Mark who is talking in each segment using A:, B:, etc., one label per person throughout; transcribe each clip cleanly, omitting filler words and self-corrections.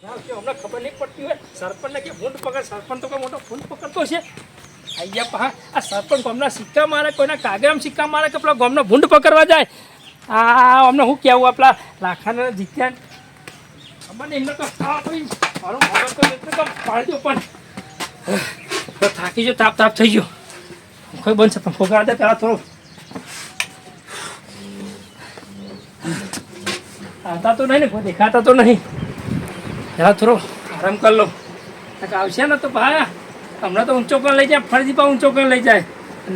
A: હમણાં ખબર નહીં પડતી હોય સરપંચને કે ભૂંડ પકડ સરપંચ તો કોઈ મોટો ભૂંડ પકડતો છે અહીંયા પા આ સરપંચ ગામના સિક્કા મારે કોઈના કાગળમાં સિક્કા મારે કે પેલા ગામનો ભૂંડ પકડવા જાય અમને હું કહેવું આપણા લાખાના જીત્યા ખબર નહીં એમને તો મારું મગજ તો એટલે તો પાડ્યો પણ થાકી ગયો તાપ થઈ ગયો કોઈ બનશે પણ ફોગા દે પેલા થોડું आता तो नहीं ना कोई दिखाता तो नहीं जरा थोड़ा आराम कर लो आवश्य ना तो भाया हमें तो ऊंचो कर ले जाए फर्जी पर ऊंचो कर ले जाए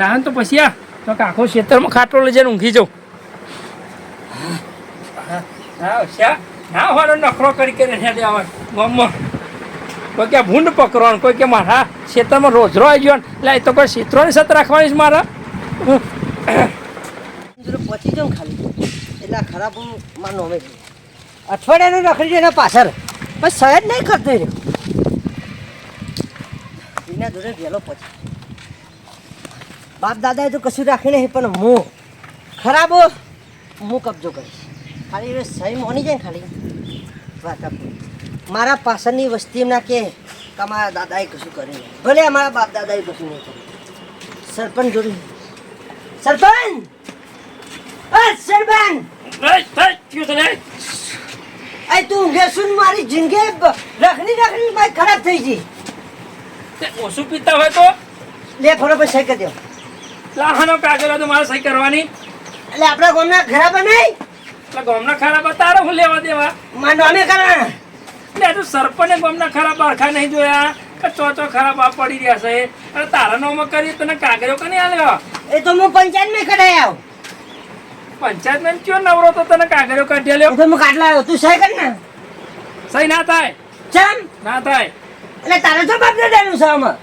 A: ना तो पछिया तो आखो क्षेत्र में खाटो ले जाए ऊँघी जाओ ना हो नखरो करके कोई क्या भूंड पकड़ो कोई के मारा क्षेत्र में रोजरो आई गयो એટલે તો કોઈ ક્ષેત્રોની સત રાખવાની છે મારા
B: પહોંચી જાઉં ખાલી એટલે ખરાબ માનો અમે અઠવાડિયાનું રખડી એના પાછળ પણ સહેજ નહીં કરતો રહ્યો એના જોડે વહેલો પછી બાપ દાદાએ તો કશું રાખી નહીં પણ હું ખરાબ હું કબજો કરીશ ખાલી એ સહી મોની જાય ખાલી વાત મારા પાછળની વસ્તી એમના કે તમારા દાદાએ કશું કર્યું ભલે અમારા બાપ દાદાએ કશું નહીં કર્યું સરપંચ જોડે સરપંચ સરપંચ તું ઊંઘે મારી જિંદગી રખડી મારી ખરાબ થઈ ગઈ
A: ઓછું પીતા હોય તો
B: લે ફરો પર સહી કરી દો
A: લાહાનો કાગળ તો મારે સહી કરવાની
B: એટલે આપણા ગામના ખરાબ નહીં
A: એટલે ગામના ખરાબ તારે હું લેવા દેવા
B: માનો અમે કરવાના
A: એટલે તું સરપંચે ગામના ખરાબ આખા નહીં જોયા કે ચો ખરાબ આ પડી રહ્યા છે અને તારા નામમાં કરી તને કાગળો કને આલ્યો
B: એ તો હું પંચાયતમાં કઢાઈ આવ
A: પંચાયતમાં કયો નવરો તો તને કાગળો કાઢી લ્યો
B: તો હું કાઢલા આવ્યો તું સહી કર ને
A: સહી ના થાય
B: ચમ
A: ના થાય
B: એટલે તારે તો બાપ દાદાનું છે આમાં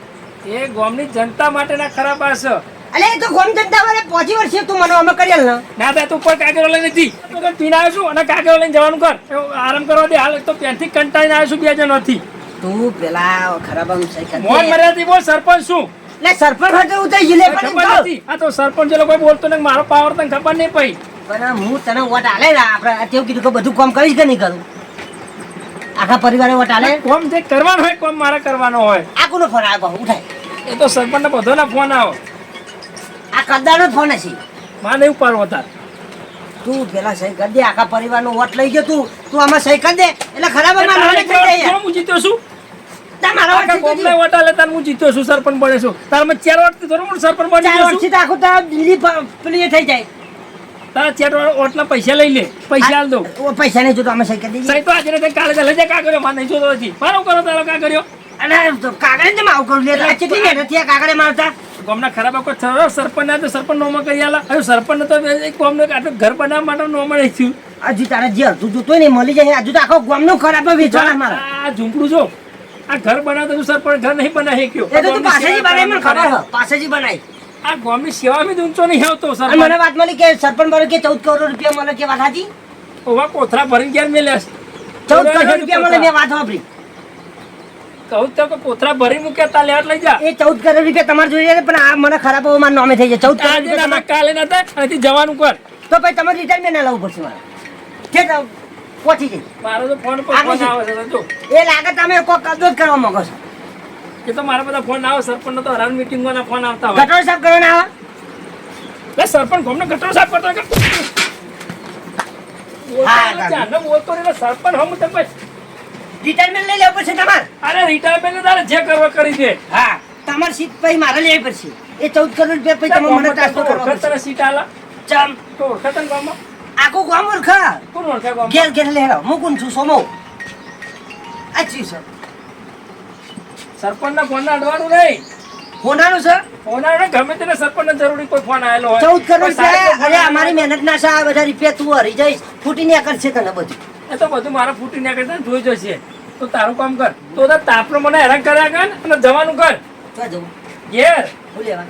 A: એ ગામની જનતા માટેના ખરાબ આ છે
B: અલે એ તો ગામ જનતા વાળે 5 વર્ષે તું મને અમે કરેલ ને
A: ના થાય તું કોઈ કાગળો લઈને નથી પીને આવ્યો છું અને કાગળો લઈને જવાનું કર આરામ કરવા દે હાલ તો પેનથી કંટાળીને આવ્યો છું બે જણોથી
B: તું પેલા ખરાબ આમ સહી કર
A: મોન મર્યાદાથી બોલ સરપંચ શું
B: એટલે સરપંચ હતો હું તો જીલે
A: ખબર નથી આ તો સરપંચ જે કોઈ બોલતો ને મારો પાવર તને ખબર નહીં પડી
B: પણ હું તને વોટ આલે ને આપણે તેવું કીધું કે બધું કામ કરીશ કે નહીં કરું આખા પરિવારે વોટ આલે
A: કોમ જે કરવાનો હોય કોમ મારે કરવાનો હોય
B: આ કોનો ફોન આવ્યો ઉઠાય
A: એ તો સરપંચને બધાના ફોન આવે
B: આ કદાનો ફોન હશે
A: માં નહીં ઉપાડવો તાર
B: તું પેલા સહી કરી દે આખા પરિવારનો વોટ લઈ ગયો તું આમાં સહી કરી દે એટલે ખરાબ
A: હું જીત્યો છું
B: તમારો
A: વોટ આલે તાર હું જીત્યો છું સરપંચ બને છું તાર મેં 4 વોટ થોડું હું સરપંચ બની ગયો છું
B: આખું તાર દિલ્હી પેલી થઈ જાય
A: તારા 4 વોટના પૈસા લઈ લે પૈસા આલ દો
B: પૈસા નહીં જોતો અમે સહી કરી દઈએ
A: સહી તો આજે નહીં કાલે લઈ જાય કાગળો માં નહીં જોતો નથી મારો કરો તારો કાગળ્યો
B: અને કાગળે જ આવું કરું લે કેટલી મહેનત થી કાગળે મારતા
A: ગામના ખરાબ કોઈ થયો સરપંચ ના તો સરપંચ નોમાં કરી આલા હવે સરપંચ તો એક ગામનો આટલું ઘર બનાવવા માટે નોમાં રહી છું
B: હજુ તારે જે અડધું જોતું ને મળી જાય હજુ તો આખો ગામનો ખરાબ વેચવાના મારા
A: આ ઝૂંપડું જો આ ઘર બનાવતો તું સરપંચ ઘર નહીં બનાવી શક્યો
B: એ તો તું પાસેજી બનાવી મને ખબર છે પાસેજી બનાવી
A: આ ગામની સેવામાં ઊંચો નહીં આવતો સરપંચ
B: મને વાત મળી કે સરપંચ બરો કે 14 કરોડ રૂપિયા મળે કે વાત હાજી
A: ઓવા કોથરા ભરીને ઘેર મેલ્યા
B: 14 કરોડ રૂપિયા મળે મેં વાત સાંભળી
A: કહું તો કે કોથરા ભરી મૂક્યા તા લેટ લઈ જા
B: એ 14 કરોડ રૂપિયા તમારે જોઈએ પણ આ મને ખરાબ મારા નામે થઈ જાય 14 કરોડ
A: આજે ના કાલે ના થાય અહીંથી જવાનું કર
B: તો ભાઈ તમારે રિટાયરમેન્ટ ના લાવવું પડશે મારે કે પહોંચી જઈ
A: મારો તો ફોન પર ફોન આવે છે જો
B: એ લાગે તમે કોઈ કદો જ કરવા માંગો છો
A: એ તો મારા બધા ફોન આવે સરપંચ તો હરાન મીટિંગ ના ફોન આવતા હોય
B: ગટર સાફ કરવાના આવે
A: લે સરપંચ ગામનો ગટર સાફ કરતો કે હા જાનો બોલતો રે સરપંચ હમ તમે
B: રિટાયરમેન્ટ લઈ લેવું પડશે તમારે
A: અરે રિટાયરમેન્ટ તારે જે કરવા કરી દે
B: હા તમારી સીટ પછી મારે લેવી પડશે એ 14 કરોડ રૂપિયા પછી તમે મને ટ્રાન્સફર કરો
A: ખતર સીટ આલા
B: ચમ
A: તો ખતન ગામમાં
B: આખું ગામ ઓળખા
A: કોણ ઓળખે ગામ
B: ઘેર લેરો હું કોણ છું સોમો આચી સર
A: સરપંચ ના ફોન ના અડવાનું નહીં
B: હોનાનું સર
A: હોનાનો ગમે તેને સરપંચ ને જરૂરી કોઈ ફોન આવેલો હોય
B: 14 કરોડ રૂપિયા અરે અમારી મહેનત ના સા બધા રૂપિયા તું હરી જઈશ ફૂટીને કરશે તને બધું
A: એ તો બધું મારા ફૂટી નાખે જોઈ જશે તો તારું કામ કર તો તાપનો મને હેરાન કર્યા કર અને જવાનું કર
B: ક્યાં જવું
A: ઘેર
B: હું લેવા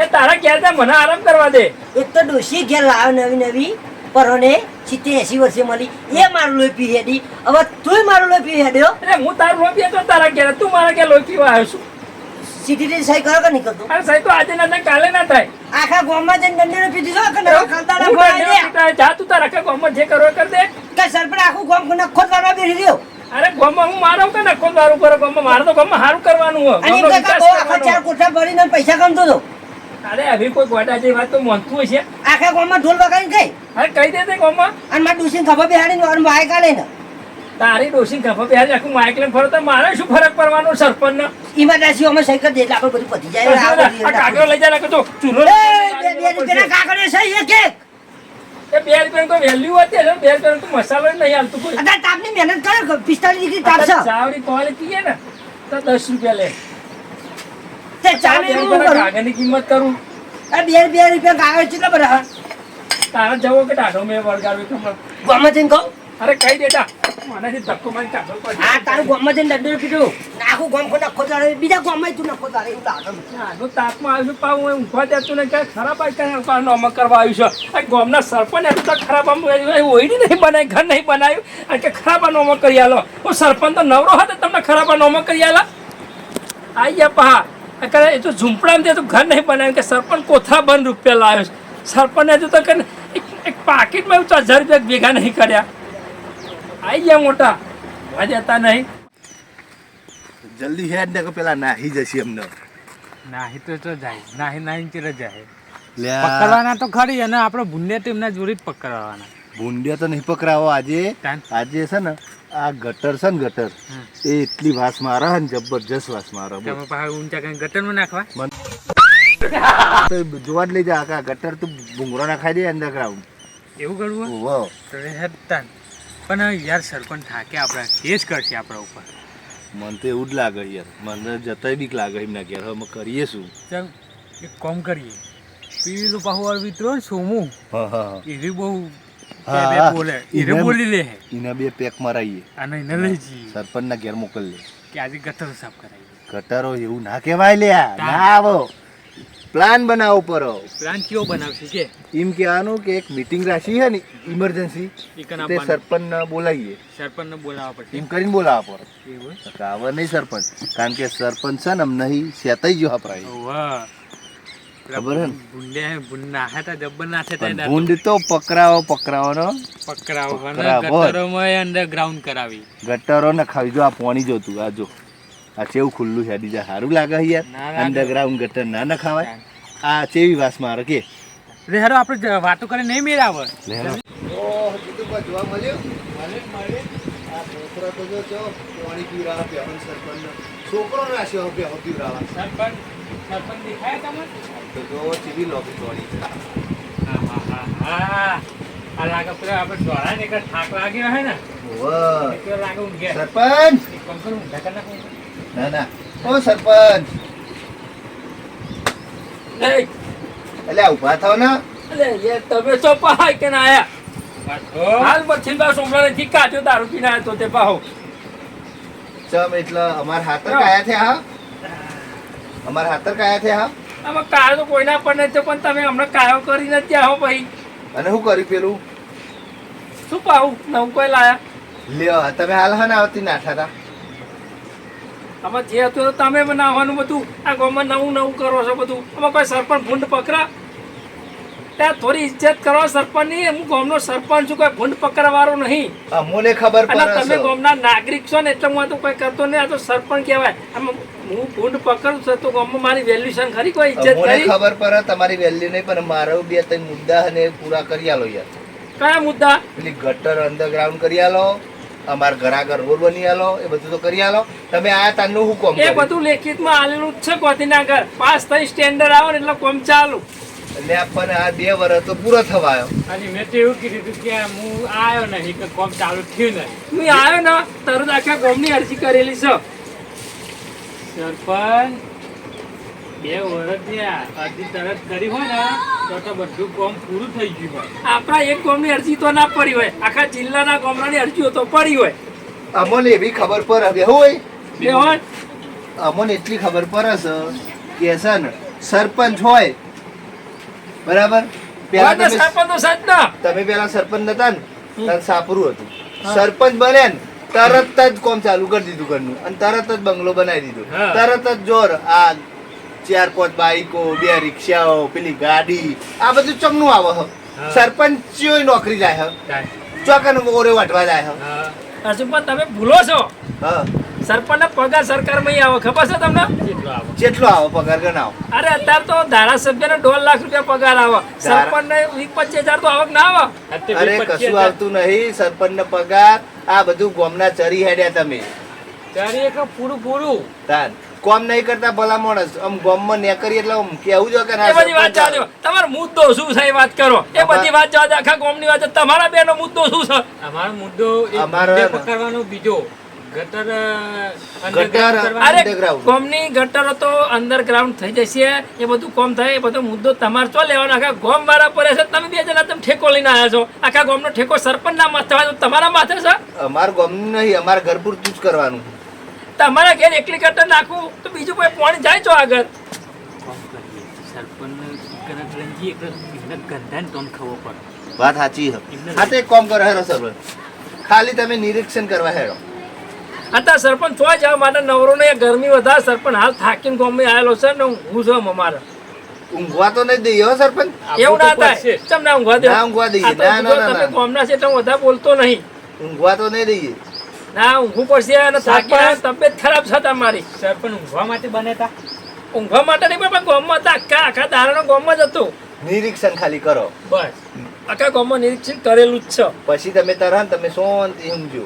A: એ તારા ઘેર ત્યાં મને આરામ કરવા દે
B: એક તો ડોશી ઘેર લાવ નવી પરોને 70-80 વર્ષે મળી એ મારું લોહી પી હેડી હવે તુંય મારું લોહી પી હેડ્યો
A: એટલે હું તારું લોહી પીએ તો તારા ઘેર તું મારા ઘેર લોહી પીવા આવ્યો છું
B: સીધી સહી કરો કે નહીં કરતો
A: અરે સહી તો આજે ના થાય કાલે ના થાય
B: આખા ગામમાં જઈને દંડેરો પી દીધો કે નવા ખાતાડા ફોડાઈ દે
A: જા તું તારા આખા ગામમાં જે કરો એ કર દે
B: કે સરપંચ આખું ગામ કોને ખોદવા બેસી રહ્યો
A: અરે ગામમાં હું મારો કે નખો દારૂ કરો ગામમાં મારે તો ગામમાં સારું કરવાનું હોય
B: અને એમ
A: ગામનો
B: કાકા
A: વિકાસ
B: બહુ આખા
A: કરવાનો.
B: 4 કોઠા ભરીને પૈસા કમતો હતો.
A: અરે હવે કોઈ ગોડા જેવી વાત તો માનતું હશે.
B: આખા ગામમાં ઢોલ વગાડીને ગઈ
A: અરે કહી દે તે ગામમાં
B: અને મારા ડોશીને ખભા બેહાડીને અને બાઈક આલે ને
A: તારી ડોસી ખભા બેહાડી આખું માઇક લઈને ફરો તો મારે શું ફરક પડવાનો સરપંચને?
B: ઈમાનદારથી અમે સહી કરી દે એટલે આપણે બધું પતી જાય. આ બધી
A: આ કાગળો લઈ જાય તો ચૂલો
B: એ બે રૂપિયાના કાગળે સહી એક એક.
A: એ 2 રૂપિયાની કોઈ વેલ્યુ હતી એટલે 2 રૂપિયાનો તો મસાલો જ નહીં હાલતું કોઈ.
B: અત્યારે તાપની મહેનત કરે 45 ડિગ્રી તાપ છે.
A: ચાવડી ક્વોલિટી છે ને તો 10 રૂપિયા લે.
B: તે ચાને
A: બે
B: હું
A: રૂપિયાના
B: કરું
A: કાગળની કિંમત કરું.
B: આ 2 રૂપિયા કાગળ કેટલા બધા
A: તારા જવો કે ટાઢો મેં વળગાવ્યો તમને.
B: ગામમાં જઈને કહું
A: અરે કહી દેતા મારાથી ધક્કો મારી કાઢો પડશે.
B: હા તારું ગામમાં જઈને દંડો કીધું આખું ગામ કોઈ નખો તારે બીજા ગામમાં તું નખો તારે એવું લાગે છે.
A: આનું તાપમાં આવ્યું પાવ હું ઊંઘવા દેતું ને ક્યાં ખરાબ નોમક કરવા આવ્યું છે. આ ગામના સરપંચ એટલું તો ખરાબ ઓયડી નહીં બનાવી ઘર નહીં બનાવ્યું અને કે ખરાબ નોમક કરી આલો. હું સરપંચ તો નવરો હતો તમને ખરાબ નોમક કરી આલા. આઈ ગયા પહા કરે એ તો ઝૂંપડામાં તે તો ઘર નહીં બનાવ્યું કે સરપંચ કોથળા બંધ રૂપિયા લાવ્યો છે. સરપંચને હજુ તો કે એક પાકીટમાં એવું તો 1000 રૂપિયા ભેગા નહીં કર્યા. આઈ ગયા મોટા આજે હતા નહીં.
C: જલ્દી હેડ ને કે પેલા નાહી જશે એમને
D: નાહી તો જાય નાહી ચીરે જાય
C: લ્યા
D: પકડવાના તો ખરી અને આપણે ભૂંડે તો એમના જોડી જ પકડવાના.
C: ભૂંડિયા તો નહીં પકડાવો આજે
D: તાન?
C: આજે છે ને આ ગટર છે ને ગટર એ એટલી વાસ મારે ને જબરજસ્ત વાસ મારે બોલ.
D: તમે પાછા ઊંચા કઈ ગટરમાં નાખવા
C: તો જોવા જ લઈ જા આખા ગટર તું ભૂંગળો નાખાઈ દે અંડરગ્રાઉન્ડ.
D: એવું કરવું હોય?
C: ઓહો
D: તો એ હેડતા પણ યાર સરપંચ થાકે આપણા કેસ કરશે આપણા ઉપર.
C: મને તો એવું જ લાગે યાર મને જતાય બીક લાગે એમના ઘેર હવે અમે કરીએ શું.
D: ચાલ એક કામ કરીએ પેલું પાછું અરવિત્રો ને સોમું
C: હા હા
D: એરી બહુ
C: હા,
D: બે
C: હા.
D: બોલે
C: એને-
D: એને બોલી લે
C: એના 2 પેક મરાઈએ
D: અને એને લઈ જઈએ
C: સરપંચના ઘેર મોકલીએ.
D: કે આજે ગટર સાફ કરાવીએ.
C: ગટરો એવું ના કહેવાય લ્યા
D: તાન.
C: ના આવો પ્લાન બનાવો પડો.
D: પ્લાન કેવો બનાવશે કે
C: એમ કહેવાનું કે એક મીટિંગ રાખી છે ને ઇમરજન્સી
D: એ કન
C: તે
D: આપવાનું.
C: સરપંચને બોલાવીએ
D: સરપંચને બોલાવવા પડશે
C: એમ કરીને બોલાવવા પડે.
D: એવું
C: આવે નહીં સરપંચ કારણ કે સરપંચ છે ને અમને નહીં સેતાઈ ગયો આપણા
D: વાહ
C: ખબર હે ને?
D: નાહે તો જબ્બર નાથે
C: પણ ભૂંડ તો પકડાવાનો પકડાવો.
D: અંડરગ્રાઉન્ડ કરાવી.
C: ગટરો ને ખાવી જો આ પાણી જોતું આ જો આ ચેવું ખુલ્લું છે બીજા સારું લાગે
D: ના
C: યાર
D: લાગે.
C: અંડરગ્રાઉન્ડ ગટર ના ન ખાવાય. આ ચેવી વાસ મારે કે
D: રે હેરો આપણે વાતો કરીને નહીં મેળ આવે.
C: જોવા મળ્યો આ છોકરો તો જો પાણી પીવડાવે પેહન સરપંચ છોકરો નાખ્યો પીવડાવવા
D: સરપંચ દેખાય તમને?
C: તો જો ચીવી લોબી પાણી
D: હા આ લાગે પેલા આપણે દોડા ને થાક લાગ્યો હે ને
C: ઓહ
D: એટલે લાગે ઊંઘે.
C: સરપંચ
D: એક કામ કરું ઊંઘા કરી નાખું.
C: ના ના ઓ સરપંચ
A: નહીં
C: એટલે ઊભા થાવ ને
A: અલે યાર તમે તો પહાય કે ના આયા
D: પાછો
A: હાલ પછી બા સોમલાથી કાઢ્યો દારૂ પીને આવ્યો તો તે પાહો.
C: ચમ એટલે અમાર હાથર કાયા છે હા અમાર હાથર કાયા છે હા
A: આમાં કાયો તો કોઈના પર નથી પણ તમે હમણાં કાયો કરીને જ ત્યાં હો ભાઈ
C: અને શું કર્યું પેલું
A: શું પાહું નવું કોઈ લાયા
C: લ્યો તમે હાલ હા ને આવતી નાઠા હતા
A: આમાં જે હતું તો તમે બનાવવાનું બધું આ ગામમાં નવું નવું કરો છો બધું આમાં કોઈ સરપંચ ભૂંડ પકડા ત્યાં થોડી ઇજ્જત કરો સરપંચની. હું ગામનો સરપંચ છું કોઈ ભૂંડ પકડવાળો નહીં
C: અમોને ખબર
A: અને
C: પડે
A: તમે
C: છે
A: ગામના નાગરિક છો ને એટલે હું આ તો કોઈ કરતો નહીં. આ તો સરપંચ કહેવાય. આમાં હું ભૂંડ પકડું છું તો ગામમાં મારી વેલ્યુશન ખરી કોઈ ઇજ્જત
C: અમોને
A: કરી
C: ખબર પડે તમારી વેલ્યુ નહીં પણ મારો 2-3 મુદ્દા અને પૂરા કરી આલો યાર.
A: કયા મુદ્દા?
C: પેલી ગટર અંડરગ્રાઉન્ડ કરી આલો અમાર ઘર આગળ રોડ બની આલો એ બધું તો કરી આલો. તમે આ તારનું હું કોમ
A: એ બધું લેખિતમાં આલેલું જ છે ગાંધીનગર. પાસ થઈ સ્ટેન્ડર્ડ આવે ને એટલે કોમ ચાલુ.
C: એટલે આપણને આ 2 વર્ષ તો પૂરો થવા આવ્યો.
D: અને મેં તો એવું કીધું હતું કે હું આવ્યો નહીં કે કોમ ચાલુ થયું નહીં.
A: હું આવ્યો ને તરત આખા ગામની અરજી કરેલી છે.
D: સરપંચ 2 વર્ષ થયા અરજી તરત કરી હોય ને તો બધું કામ પૂરું થઈ ગયું હોય.
A: આપણા એક ગામની અરજી તો ના પડી હોય, આખા જિલ્લાના ગામડાની અરજીઓ તો પડી હોય.
C: અમોને એવી ખબર પડે હવે હોય
A: બે હોય
C: અમોને એટલી ખબર પડે છે કે છે ને સરપંચ હોય બરાબર પેલા
A: વાતને સરપંચ તો સજ ના.
C: તમે પેલા સરપંચ નતા ને ત્યારે સાપરું હતું. સરપંચ બને ને તરત જ કોમ ચાલુ કરી દીધું ઘરનું અને તરત જ બંગલો બનાવી દીધો.
D: હા.
C: તરત જ જોર આ 4-5 બાઈકો 2 રિક્ષાઓ પેલી ગાડી આ બધું ચમનું આવે હ.
D: હા.
C: સરપંચ ચિયોય નોકરી જાય હ ચોકન ઓરે વાટવા જાય હ.
D: હા.
A: હજુ પણ તમે ભૂલો છો
C: હા
A: સરપંચનો પગાર સરકારમાં ય આવે ખબર છે તમને
D: કેટલો આવો
C: કેટલો આવો પગાર ગણાવો
A: અરે અત્યારે તો ધારાસભ્યને 2 લાખ રૂપિયા પગાર આવે સરપંચને 20-25 હજાર તો આવક ના આવે
C: અરે કશું આવતું નહીં સરપંચ નો પગાર આ બધું ગામના ચરી હેડ્યા તમે
D: ત્યારે એક પૂરું
C: તાન કોમ નહીં કરતા ભલા માણસ આમ ગામમાં ને કરી એટલે આમ કેવું જો કે ના
A: એ બધી વાત
C: સરપંચ
A: જાજો તમારો મુદ્દો શું છે એ વાત કરો એ બધી વાત જાજો આખા ગામની વાત છે. તમારા બેનો મુદ્દો શું છે
D: અમારો મુદ્દો એક
C: અમારો
D: મુદ્દે
C: હે ને.
D: પકડવાનો બીજો ગટર
C: ગટર
A: અરે
C: Underground.
A: ગામની ગટરો તો અંડરગ્રાઉન્ડ થઈ જશે એ બધું કોમ થાય એ બધો મુદ્દો તમારે ચો લેવાનો આખા ગામ વાળા પર છે તમે 2 જણા તમે ઠેકો લઈને આવ્યા છો આખા ગામનો ઠેકો સરપંચ ના માથે હોય તો તમારા માથે છે
C: અમારા ગામનું નહીં અમારા ઘર પૂરતું જ કરવાનું
A: તમારા ઘેર એકલી ગટર નાખું તો બીજું કોઈ પાણી જાય છો આગળ
C: વાત સાચી છે હા તો એક કામ કરો હેરો સરપંચ ખાલી તમે નિરીક્ષણ કરવા હેરો
A: અત્યારે સરપંચ છો જવા માટે નવરો ને ગરમી વધારે સરપંચ હાલ થાકીને ગામમાં આવેલો છે ને હું છું અમારે
C: ઊંઘવા તો નહીં દઈએ હો સરપંચ
A: એવું ના થાય ચમ ના ઊંઘવા દે
C: ના ઊંઘવા દઈએ.
A: આ તો
C: ના, ના,
A: જો
C: ના,
A: તમે
C: ના.
A: ગામના છે એટલે હું વધારે બોલતો નહીં
C: ઊંઘવા તો નહીં દઈએ
A: ના ઊંઘવું પડશે અને થાકી તબિયત ખરાબ છે તમારી
D: સરપંચ ઊંઘવા માટે બનેતા
A: ઊંઘવા માટે નહીં પણ ગામમાં હતા આખા દારાનો ગામમાં જ હતું
C: નિરીક્ષણ ખાલી કરો
D: બસ
A: આખા ગામમાં નિરીક્ષણ કરેલું જ છે
C: પછી તમે તરત તમે શાંતિ ઊંઘજો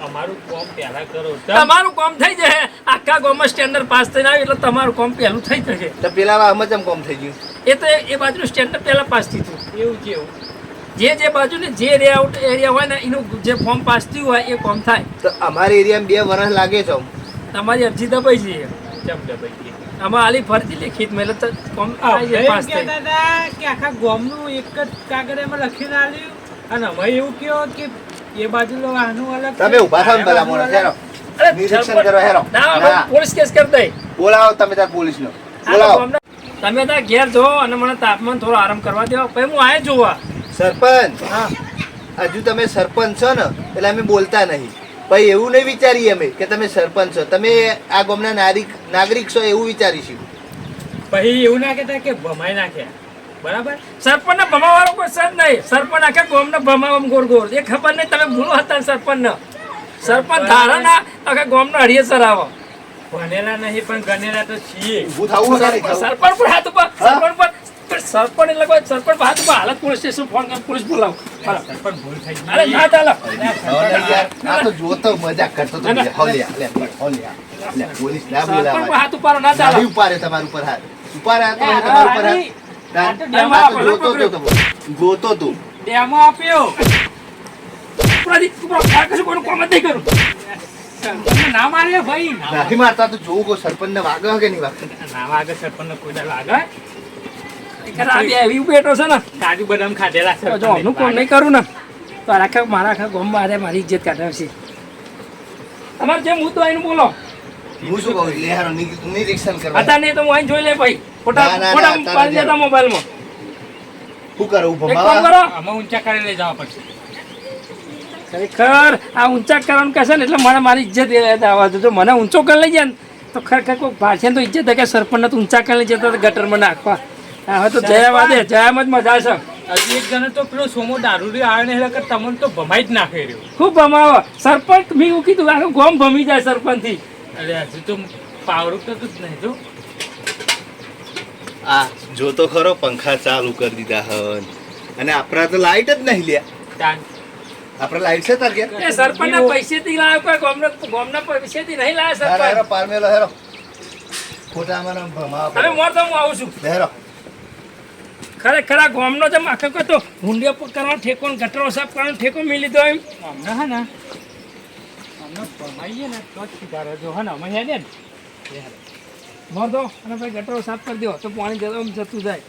D: અમારું કામ પહેલા કરો
A: તમારું કામ થઈ જશે આખા ગામમાં સ્ટેન્ડર્ડ પાસ થઈને આવ્યું એટલે તમારું કામ પહેલું થઈ જશે
C: તો પેલા આમાં કોમ થઈ ગયું
A: એ તો એ બાજુનું સ્ટેન્ડર્ડ પહેલા પાસ થયું
D: એવું છે એવું
A: જે બાજુને જે લેઆઉટ એરિયા હોય ને એનું જે ફોર્મ પાસ થયું હોય એ કામ થાય
C: તો અમારા એરિયામાં 2 વર્ષ લાગે છે
A: તમારી અરજી દબાઈ જઈએ
D: ચમ દબાઈ
A: આમાં આલી ફરતી લેખિત મેલે તો કામ પાસ થાય
D: કે આખા ગામનું એક જ કાગળ એમાં લખીને આલ્યું અને અમે એવું કહો કે એ બાજુ આનું અલગ
C: તમે ઊભા થાવ ને પેલા મોણા હેરો
A: અરે
C: નિરીક્ષણ કરો હેરો
A: ના
C: ના.
A: પોલીસ કેસ કરી દઈ
C: બોલાવો તમે તાર પોલીસનો બોલાવો
A: તમે ત્યાં ઘેર જો અને મને તાપમાન થોડો આરામ કરવા દો પછી હું આય જોવા
C: સરપંચ
A: હા
C: હજુ તમે સરપંચ છો ને એટલે અમે બોલતા નહીં પછી એવું નહીં વિચારીએ અમે કે તમે સરપંચ છો તમે આ ગામના નાગરિક છો એવું વિચારીશું
D: પછી એવું ના કહેતા કે ભમાઈ નાખ્યા બરાબર
A: સરપંચ ને ભમાવાળો કોઈ સર નહીં સરપંચ આખા ગામ ને ભમાવમ ગોળ ગોળ એ ખબર નહીં તમે ભૂલો હતા સરપંચ ને સરપંચ ધારાના આખા ગામ નો હરિયે સર આવો
D: ભણેલા નહીં પણ ગણેલા તો છીએ
C: ઊભું થવું છે ને થવું.
A: સરપંચ પર હાથ ઉપર સરપંચ એટલે કોઈ સરપંચ પર હાથ ઉપર હાલત પોલીસ સ્ટેશન ફોન કરી પોલીસ બોલાવો
D: સરપંચ ભૂલ થઈ
A: અરે
D: ગઈ
A: ના ચાલો
C: હવે યાર, આ તો જોતો મજાક કરતો તો લે, હો લે, લે, હો લે, લે, પોલીસ ના
A: સરપંચ પર
C: બોલાવાય.
A: હાથ ઉપર ના ચાલો
C: નહીં ઉપાડે તમારા ઉપર હાથ. ઉપાડે આ તો તમારા ઉપર હાથ. ના, આ તો જોતો તો તમે. જોતો તું.
D: ડેમો આપ્યો
A: ઉપરાથી ઉપર આ કશું કોઈનું કામ જ નહીં કરું
D: સરપંચને ના માર્યો ભાઈ
C: નથી મારતા તો જોવું કો સરપંચને વાગે કે નહીં વાગે.
D: ના વાગે સરપંચને કોઈ દાડો લાગે
A: ખરા આ બે એવી બેઠો છે ને
D: કાજુ બદામ ખાધેલા
A: તો જો હું કોમ નહીં કરું ને તો આખા મારા આખા ગામમાં આજે મારી ઇજ્જત કાઢે છે તમારે જે મુદ્દો આવીને બોલો
C: હું શું કહું લે હારો નિરીક્ષણ કરવા
A: હતા નહીં તો હું આઈને જોઈ લે ભાઈ ફોટા
C: ના, ના,
A: ફોટા
C: ના,
A: પાડી દેતા મોબાઈલમાં
C: શું કરો ઉભો
A: એક કામ
C: માવા?
A: કરો
D: અમે ઊંચા કરી લઈ જવા પડશે
A: ખરેખર આ ઊંચા કરવાનું કહેશે ને એટલે મને મારી ઇજ્જત આવવા દો જો મને ઊંચો કરી લઈ જાય ને તો ખરેખર કોઈ ભાષા તો ઇજ્જત કે સરપંચને તો ઊંચા કરી લઈ જતા ગટરમાં નાખવા હવે તો જયા વાદે જયામાં જ મજા છે
D: હજી એક જણ તો પેલો સોમો દારૂડી આવે ને એટલે કે તમને તો ભમાઈ જ નાખે રહ્યો
A: ખૂબ ભમાવો સરપંચ મેં એવું કીધું આખું ગોમ ભમી જાય સરપંચથી
D: અરે હજુ તો પાવડું તો તું જ નહીં તો
C: આ જો તો ખરો પંખા ચાલુ કરી દીધા હન અને આપણા તો લાઈટ જ નહીં લ્યા
D: તાન
C: આપણે લાઈટ છે તાર કે
A: એ સરપંચના પૈસેથી લાવ્યો કોઈ ગામના પૈસેથી નહીં લાવ્યો
C: હેરો
A: સરપંચ
C: પારમેલો હેરો ખોટા મને ભમાવા
A: હવે મોર તો હું આવું છું
C: હેરો
A: ખરેખર આ ગામનો જેમ આખો કોઈ તો હુંડિયો કરવાનો ઠેકો ને ગટરો સાફ કરવાનો ઠેકો મિલી લીધો એમ
D: અમને હે ને અમને ભમાઈએ ને તો જ સુધારો જો હે ને અમે હેડે ને
A: મોર દો અને ભાઈ ગટરો સાફ કરી દો તો પાણી જતું જાય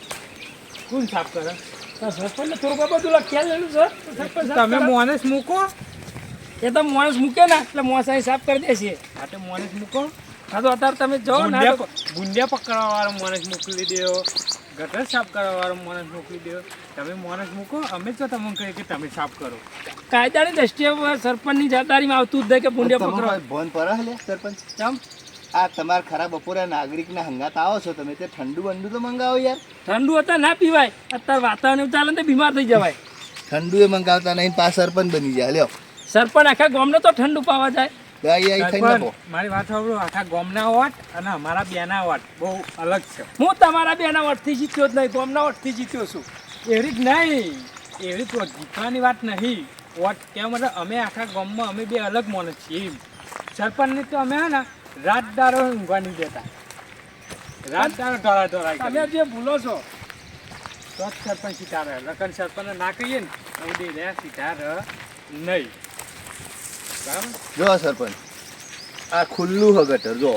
D: કોણ સાફ કરે
A: તો સરપંચને થોડુંક આ બધું ખ્યાલ લેલું સર સરપંચ સાફ
D: તમે
A: કરે.
D: મોનસ મૂકો
A: એ તો માણસ મૂકે ને એટલે મોસાઈ સાફ કરી દેશે
D: આ તો મોનસ મૂકો
A: હા તો અત્યારે તમે જાઓ ને આ તો
D: ગુંડિયા પકડવા વાળો મોનસ મોકલી દો ગટર સાફ કરવા વાળો મોનસ મોકલી દો તમે મોનસ મૂકો અમે તો તમને કહીએ કે તમે સાફ કરો
A: કાયદાની દ્રષ્ટિએ સરપંચની જવાબદારીમાં આવતું જ નહીં કે પુણ્ય પકડો
C: તમારો ફોન પર હલે સરપંચ
A: ચમ
C: આ તમાર ખરા બપોરે નાગરિકના હંગાત આવો છો તમે તે ઠંડુ બંડુ તો મંગાવો યાર
A: ઠંડુ હતા ના પીવાય અત્યારે વાતાવરણ એવું ચાલે ને તો બીમાર થઈ જવાય
C: ઠંડુ એ મંગાવતા નહીં પા સરપંચ બની જાય લ્યો
A: સરપંચ આખા ગામને તો ઠંડુ પાવા જાય.
C: અહીં થઈને
D: સરપંચ,
C: બહો.
D: મારી વાત સાંભળો, આખા ગામના વોટ અને અમારા બેના વોટ બહુ અલગ છે.
A: હું તમારા બેના વટથી જીત્યો જ નહીં, ગામના વટથી જીત્યો છું.
D: એવી જ નહીં, એવી જ જીતવાની વાત નહીં. વોટ કેમ મતલબ અમે આખા ગામમાં અમે બે અલગ માણસ છીએ એમ. સરપંચની તો અમે હે ને રાત દારો ઊંઘવા નહીં દેતા, રાત દારો ઢોળા
A: તમે જે ભૂલો છો.
D: તો જ સરપંચ સીધા રહે. લખન સરપંચને ના કહીએ ને તો ઉડી રહ્યા સીધા રહે નહીં. બરાબર?
C: જો સરપંચ આ ખુલ્લું હ ગટર જો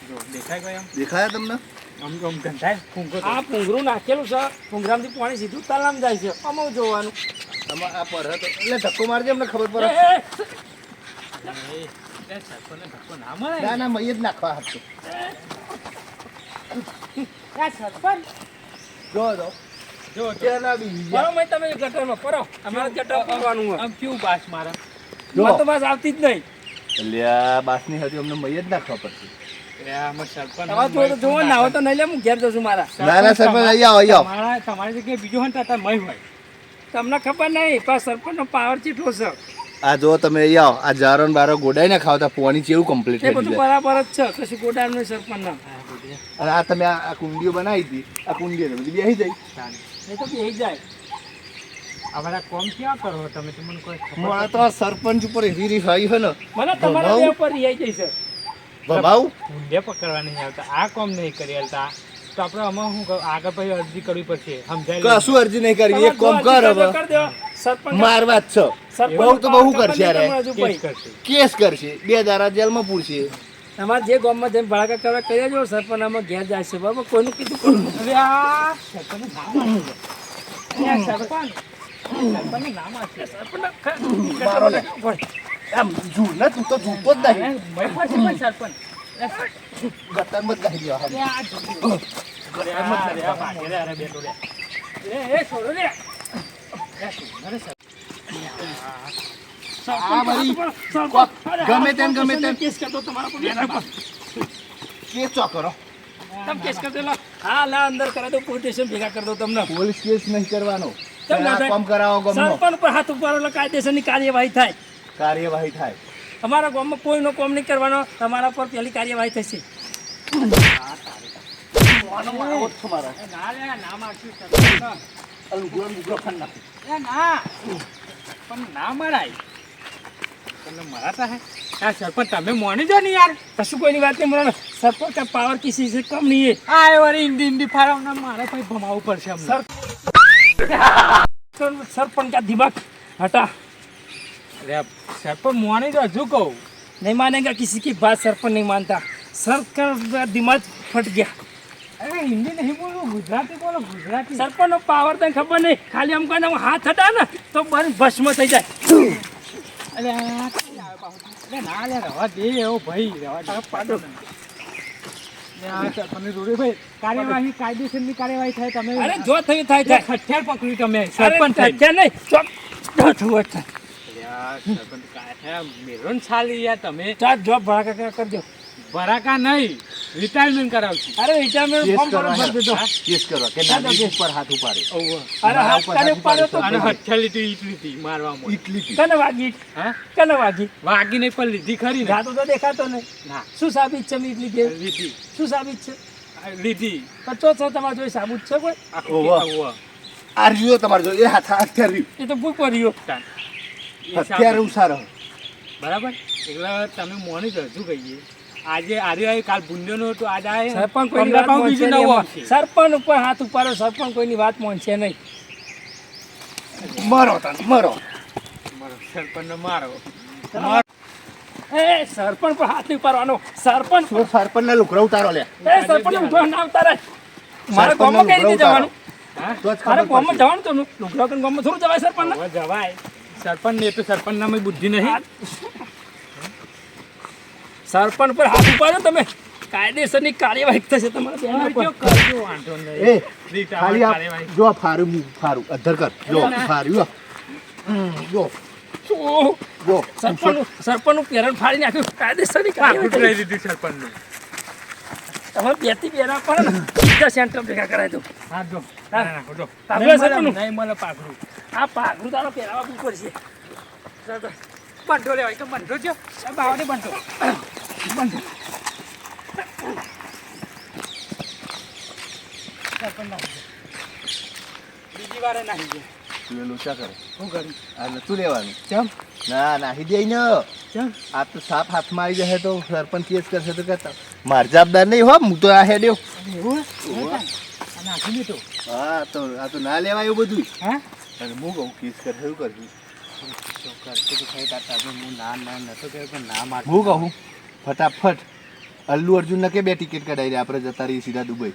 D: જો દેખાય ગયો એમ
C: દેખાયા તમને
D: આમ તો આમ ગંધાય ફૂંકો તો.
A: આ પૂંગરું નાખેલું છે, પૂંગરામાંથી પાણી સીધું તલામ જાય છે. આમાં જોવાનું.
C: આમાં આ પર હતો એટલે ધક્કો મારજે અમને ખબર પડે.
D: એ સરપંચને ધક્કો ના મળે.
C: ના ના મય જ નાખવા હતું.
A: આ સરપંચ
C: જો જો
D: જો તો.
C: ત્યાં ના બી
A: પરો
C: ગયા.
A: મેં તમે ગટરમાં પરો. અમારે ગટર પૂરવાનું હોય.
D: આમ કેવું બાસ મારે
A: મને તો બસ આવતી જ નહીં.
C: અલ્યા બાસની હતી અમને મય જ નાખવા પડશે.
D: આમાં સરપંચ
A: આવા જોવો જોવો ને આવો તો નહીં લે, હું ઘેર જઉં છું મારા.
C: ના ના સરપંચ અહીં આવો અહીં આવો.
D: તમારી જગ્યાએ બીજો હોય ને તો મય હોય.
A: તમને ખબર નહીં પણ સરપંચનો પાવર ચીટલો છે.
C: આ જો તમે અહીં આવો આ જારો ને બારો ગોડાઈ ને ખાવતા પોણી જેવું કમ્પ્લીટ
A: એ
C: થઈ
A: બધું
C: જાય.
A: બરાબર જ છે, કશું ગોડાનું નહીં સરપંચના.
C: અને આ તમે આ કુંડીઓ બનાવી હતી આ કુંડીઓ બધી બેસી જાય.
A: એ તો બેસી જાય.
D: અમારા કોમ ક્યાં કરો તમે? તમને કોઈ ખબર
C: મારે તો આ સરપંચ ઉપર એવી રીફ આવી છે ને
A: મને તમારા બે ઉપર રિહાઈ જાય છે.
C: ભમાવું
D: ઊંડે પકડવા નહીં આવતા, આ કોમ નહીં કરી આવતા તો આપણે આમાં શું કહું, આગળ પછી અરજી કરવી પડશે. સમજાય લે.
C: કશું અરજી નહીં કરી એક કામ કર હવે
A: કરી દેવા. સરપંચ
C: મારવા જ છે.
A: સરપંચ
C: બહુ તો બહુ કરશે યાર.
A: હજુ
D: કેસ
A: ભાઈ.
D: કરશે.
C: કેસ કરશે 2 દાડા જેલમાં પૂરશે.
A: તમારે જે ગામમાં જઈને ભડાકા કરવા કહી દેજો, સરપંચ આમાં ઘેર જાય છે. બરાબર, કોઈનું કીધું કોઈનું.
D: અરે આ સરપંચનું નામ આપી દે. અરે આ સરપંચ સરપંચનું નામ આપી દે.
C: મારો લે. આમ જૂ ને તું તો જૂતો જ નહીં.
D: મય પાસે પણ સરપંચ.
C: ગટરમાં જ ગાઈ દેવા.
D: અરે આ જુદી. અરે આ ભાગે રે, અરે બેઠો રે.
A: એ છોડો લે.
D: અરે સર.
C: આ બધી
A: સરપંચ,
C: ગમે તેમ ગમે તેમ
A: કેસ કરતો તમારા પર બેઠા પર.
C: કેસ ચો કરો.
A: તમે કેસ કરતો લા. હા લા અંદર કરા દો, પોલીસ સ્ટેશન ભેગા કરી દો તમને.
C: પોલીસ કેસ નહીં કરવાનો.
A: કેમ ના
C: આ
A: થાય?
C: કામ કરાવો ગમનો
A: સરપંચ પર હાથ ઉપાડો એટલે કાયદેસરની કાર્યવાહી થાય.
C: કાર્યવાહી થાય.
A: અમારા ગામમાં કોઈનો કોમ નહીં કરવાનો, તમારા પર પહેલી કાર્યવાહી થશે.
C: આનો મારો જ છે મારા.
D: એ ના લે, નામ આપ્યું સરપંચ.
C: આ લુગડો લુગડો ખાન નાખો.
D: એ ના પણ ના મરાય. તમને મરાતા હે? આ સરપંચ તમે મોની જો ને યાર.
A: કશું કોઈની વાત નહીં મળે. સરપંચ का पावर किसी से कम नहीं है.
D: આ એ વારી હિન્દી ફારવના મારે પછી ભમાવવું પડશે અમને.
A: सरपंच का दिमाग हटा.
D: અરે સરપંચ મોની જો હજુ કહું.
A: नहीं मानेगा किसी की बात. सरपंच नहीं मानता. सरकार का दिमाग फट गया.
D: અરે હિન્દી નહીં બોલું, ગુજરાતી બોલો, ગુજરાતી.
A: सरपंच નો પાવર તને ખબર નહીં. ખાલી આમ કહીને આમ હાથ હટા ને તો બસ ભસ્મ થઈ જાય.
D: અરે આ કઈ આવે પાછું? અરે ના લે, રવા દે એવો ભાઈ, રવા દે.
A: પાડો.
D: ને આ સરપંચની જોડે ભાઈ કાર્યવાહી, કાયદેસરની કાર્યવાહી થાય. તમે
A: અરે જો થયું થાય થાય.
D: હથિયાર પકડ્યું તમે
A: સરપંચ
D: સરપંચ થાય.
A: થાય નહીં. ચોક થયું થાય.
D: યાર સરપંચ કાંઈ થાય મેરોન છાલી યાર તમે.
A: ચાલ જોબ ભડાકા કરજો.
D: ભરાકા નહીં, રિટાયરમેન્ટ કરાવશું.
A: અરે રિટાયરમેન્ટ
C: કેસ
A: ફોર્મ
C: કરવા
A: ભરી દેજો.
C: કેસ કરવા કે નાગરિક ઉપર હાથ ઉપાડે.
A: અરે હાથ કાને પાડ્યો તો
D: અને હથિયાર લીધી ઈટ લીધી મારવામાં.
C: ઇટલી
A: કને વાગી?
D: હા
A: કને વાગી?
D: વાગી નહીં પણ લીધી ખરી ને.
A: જાતો તો દેખાતો નહીં.
D: ના
A: શું સાબિત છે મીટલી કે?
D: લીધી
A: શું સાબિત છે?
D: લીધી
A: કચ્ચો છે તમારે જોઈ સાબુત છે કોઈ?
C: ઓહો. આ રહ્યો તમારે જો એ હાથ હથિયાર રહ્યું.
A: એ તો ભૂખ પડ્યો.
C: હથિયાર ઉસારો.
D: બરાબર એટલે તમે મોની જ હજુ કહીએ આજે આર્ય કાલ ભૂંડ્યો તો આજે આ
A: સરપંચ કોઈની
D: પંદર
A: વાત
D: પાઉં
A: મોનશે
D: બીજું
A: નહીં
D: નવું
A: એમાં.
D: આવશે.
A: સરપંચ ઉપર હાથ ઉપાડો. સરપંચ કોઈની વાત મોનશે નહીં.
C: મરો તને મરો.
D: મારો સરપંચને મારો.
A: એ સરપંચ પર હાથ નહીં ઉપાડવાનો. સરપંચ
C: તો સરપંચના લુકડા ઉતારો લે.
A: એ સરપંચ ઉઠો ના ઉતારે. મારે ગામમાં કઈ રીતે જવાનું?
D: હા
C: તો જ
A: મારે
C: ખબર
A: ગામમાં
C: પડશે.
A: જવાનું તો લુગડા કરીને ગામમાં થોડું જવાય સરપંચ
D: હવે જવાય સરપંચ ને તો સરપંચ નામે બુદ્ધિ નહીં.
A: સરપંચ પર હાથ ઉપાડો તમે કાયદેસરની કાર્યવાહી થશે તમારા બેના પર.
D: કરજો કરજો વાંધો નહીં.
C: એ
D: રીટા
C: ખાલી આ
D: કાર્યવાહી.
C: જો ફારું ફારું અધર કર જો ફારું જો
A: ઓહ,
C: જો
A: સરપંચનું પેરણ ફાડી નાખ્યું. કાયદેસરની
D: પાકું
A: કાર્યવાહી
D: લઈ દીધું સરપંચનું.
A: તમારે બેથી બેના પડે ને સીધા સેન્ટર ભેગા કરાય તો.
D: હા જો
A: હા.
D: નાખો જો.
A: પાકું
D: નહીં
A: સરપંચનું.
D: મળે પાકડું.
A: આ પાઘરું તારો પહેરાવા પડશે. બંધો લેવાય તો બંધો છે બાવાને બંધો બંધો બીજી વાર નાખી દે
C: તું એ લોચા કરે
A: શું કર્યું
C: આ નતું લેવાનું
A: ચમ
C: ના નાખી દે ને
A: ચમ
C: આ તો સાપ હાથમાં આવી જશે તો સરપંચ કેસ કરશે તો કહેતા માર જવાબદાર નહીં હો હું તો આ હેડ્યો
A: એવું નાખી દીધો
C: હા તો આ તો ના લેવાય એવું બધું
A: હા
C: અને હું કહું કેસ કરશે એવું કરશું હું કહું ફટાફટ અલ્લુ અર્જુનને કે 2 ટિકિટ કઢાવી દે આપણે જતા રહીએ સીધા દુબઈ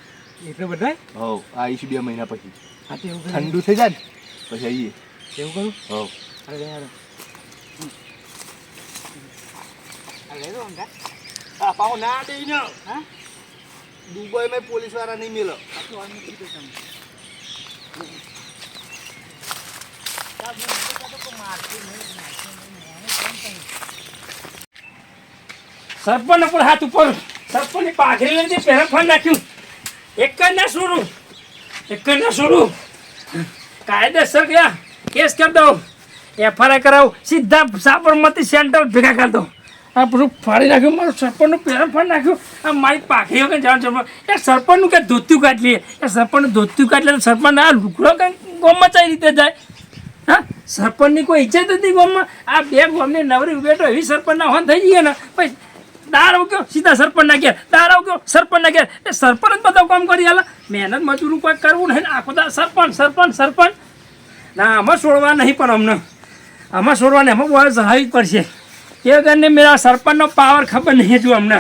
A: એટલે બધા
C: હવ આવીશું 2 મહિના પછી
A: હા તે એવું
C: ઠંડુ થઈ જાય ને પછી આવીએ
A: એવું કરું
C: હવ
A: અરે યાર અરે રો અંગા આ પાઉ ના દઈ ન હા
C: દુબઈમાં પોલીસ વાળા નહીં મિલો
A: આ તો આનું કીધું તમે સરપંચ ઉપર હાથ ઉપર સરપંચની પાઘડી લઈને પહેલા ફોન નાખ્યું એક જ ના છોડું કાયદેસર ગયા કેસ કરી દઉં એફઆઈઆર કરાવું સીધા સાબરમતી સેન્ટર ભેગા કરી દઉં આ બધું ફાડી નાખ્યું મારું સરપંચનું પહેલા ફોન નાખ્યું આ મારી પાઘડી વગર જવાનું સરપંચ એ સરપંચનું કે ધોત્યું કાઢ લઈએ એ સરપંચનું ધોત્યું કાઢ લે સરપંચ આ લુકડો કંઈ ગોમમાં કઈ રીતે જાય હા સરપંચની કોઈ ઇજ્જત નથી ગામમાં આ 2 ગામની નવરી બેઠો એવી સરપંચના હોન થઈ જઈએ ને પછી દારૂ કયો સીધા સરપંચના ઘેર દારૂ કયો સરપંચના ઘેર એ સરપંચ જ બધા કામ કરી આલા મહેનત મજૂરું કોઈ કરવું નહીં ને આખો દા સરપંચ ના આમાં છોડવા નહીં પણ અમને આમાં છોડવા નહીં આમાં બહુ ચઢાવવી જ પડશે એ કરીને મેરા સરપંચનો પાવર ખબર નહીં હજુ અમને